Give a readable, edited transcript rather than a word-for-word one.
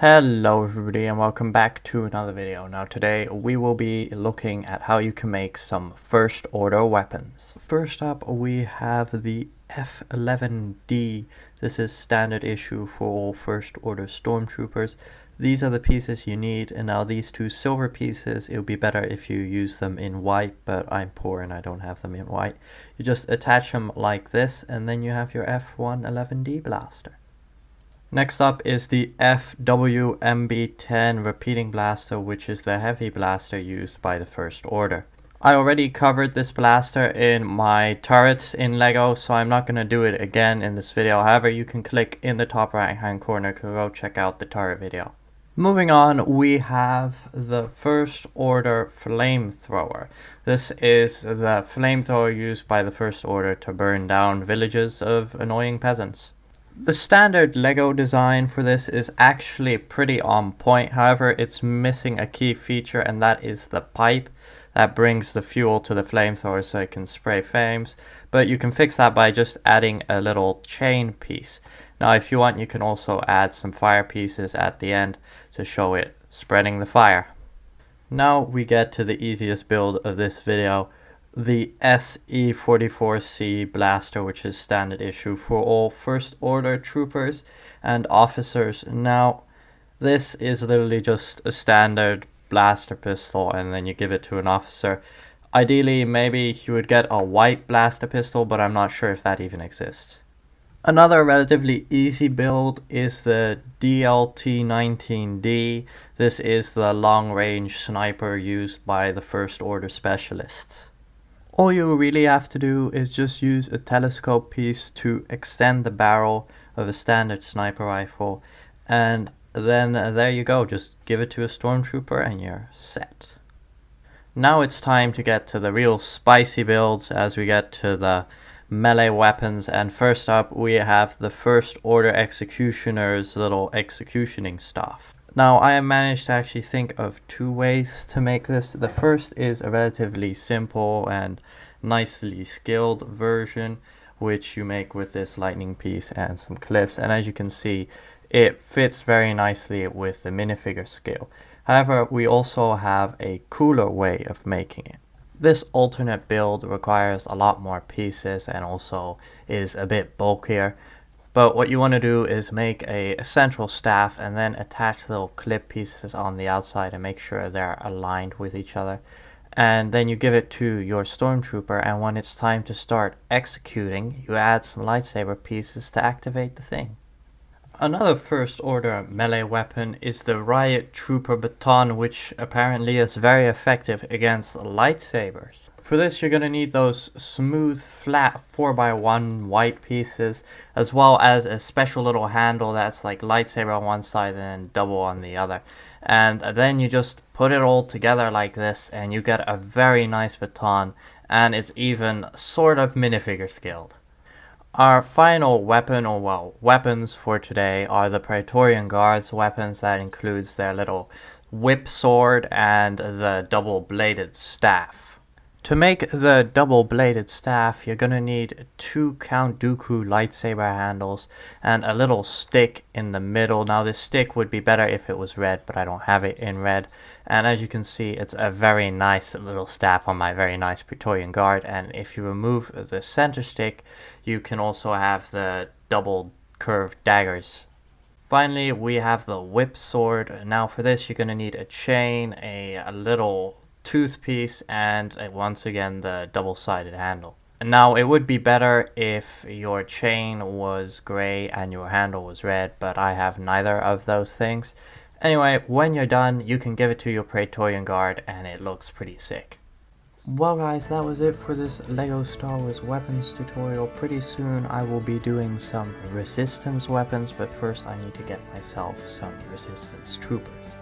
Hello everybody and welcome back to another video. Now today we will be looking at how you can make some first order weapons. First up we have the F11D. This is standard issue for all first order stormtroopers. These are the pieces you need, and now these two silver pieces, it would be better if you use them in white, but I'm poor and I don't have them in white. You just attach them like this and then you have your F111D blaster. Next up is the FWMB-10 repeating blaster, which is the heavy blaster used by the First Order. I already covered this blaster in my turrets in LEGO, so I'm not going to do it again in this video. However, you can click in the top right hand corner to go check out the turret video. Moving on, we have the First Order flamethrower. This is the flamethrower used by the First Order to burn down villages of annoying peasants. The standard LEGO design for this is actually pretty on point. However, it's missing a key feature, and that is the pipe that brings the fuel to the flamethrower so it can spray flames. But you can fix that by just adding a little chain piece. Now, if you want, you can also add some fire pieces at the end to show it spreading the fire. Now we get to the easiest build of this video. The SE44C blaster, which is standard issue for all First Order troopers and officers. Now, this is literally just a standard blaster pistol, and then you give it to an officer. Ideally, maybe you would get a white blaster pistol, but I'm not sure if that even exists. Another relatively easy build is the DLT-19D. This is the long-range sniper used by the First Order specialists. All you really have to do is just use a telescope piece to extend the barrel of a standard sniper rifle, and then there you go, just give it to a stormtrooper and you're set. Now it's time to get to the real spicy builds as we get to the melee weapons, and first up we have the First Order Executioner's little executioning staff. Now, I have managed to actually think of two ways to make this. The first is a relatively simple and nicely skilled version, which you make with this lightning piece and some clips. And as you can see, it fits very nicely with the minifigure scale. However, we also have a cooler way of making it. This alternate build requires a lot more pieces and also is a bit bulkier. But what you want to do is make a central staff and then attach little clip pieces on the outside and make sure they're aligned with each other. And then you give it to your stormtrooper, and when it's time to start executing, you add some lightsaber pieces to activate the thing. Another First Order melee weapon is the Riot Trooper Baton, which apparently is very effective against lightsabers. For this, you're going to need those smooth, flat 4x1 white pieces, as well as a special little handle that's like lightsaber on one side and then double on the other. And then you just put it all together like this, and you get a very nice baton, and it's even sort of minifigure scaled. Our final weapon, or well, weapons for today, are the Praetorian Guards weapons. That includes their little whip sword and the double-bladed staff. To make the double-bladed staff, you're going to need two Count Dooku lightsaber handles and a little stick in the middle. Now, this stick would be better if it was red, but I don't have it in red. And as you can see, it's a very nice little staff on my very nice Praetorian Guard. And if you remove the center stick, you can also have the double curved daggers. Finally, we have the whip sword. Now, for this, you're going to need a chain, a little tooth piece, and once again the double-sided handle. Now, it would be better if your chain was gray and your handle was red, but I have neither of those things. Anyway, when you're done, you can give it to your Praetorian Guard and it looks pretty sick. Well guys, that was it for this LEGO Star Wars weapons tutorial. Pretty soon I will be doing some resistance weapons, but first I need to get myself some resistance troopers.